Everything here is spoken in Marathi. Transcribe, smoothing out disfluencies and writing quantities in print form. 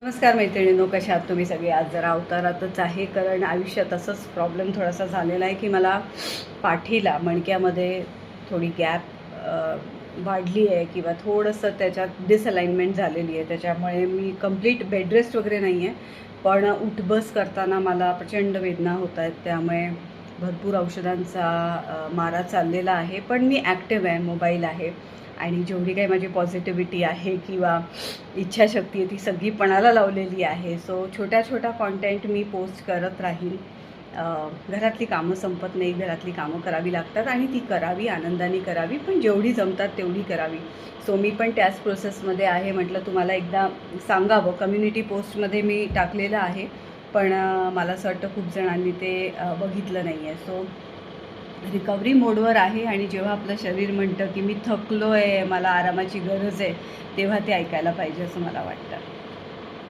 नमस्कार मैत्रिणींनो, कशा आहात तुम्ही सगळे? आज जरा अवतारातच आहे, कारण आयुष्यात असंच प्रॉब्लेम थोडासा झालेला आहे की मला पाठीला मणक्यामध्ये थोडी गॅप वाढली आहे किंवा थोडंसं त्याच्यात डिसअलाइनमेंट झालेली आहे. त्याच्यामुळे मी कंप्लीट बेडरेस्ट वगैरे नाही आहे, पण उठबस करताना मला प्रचंड वेदना होत आहेत. त्यामुळे भरपूर औषधांचा मारा चाललेला आहे, पण मी ॲक्टिव्ह आहे, मोबाईल आहे आणि जेवढी काही माझी पॉझिटिव्हिटी आहे किंवा इच्छाशक्ती आहे ती सगळी पणाला लावलेली आहे. सो छोट्या छोट्या कॉन्टेंट मी पोस्ट करत राहील. घरातली कामं संपत नाही, घरातली कामं करावी लागतात आणि ती करावी, आनंदाने करावी, पण जेवढी जमतात तेवढी करावी. सो मी पण त्याच प्रोसेसमध्ये आहे. म्हटलं तुम्हाला एकदा सांगावं. कम्युनिटी पोस्टमध्ये मी टाकलेलं आहे, पण मला असं वाटतं खूप जणांनी ते बघितलं नाही आहे. सो रिकव्हरी मोडवर आहे आणि जेव्हा आपलं शरीर म्हणतं की मी थकलो आहे, मला आरामाची गरज आहे, तेव्हा ते ऐकायला पाहिजे असं मला वाटतं.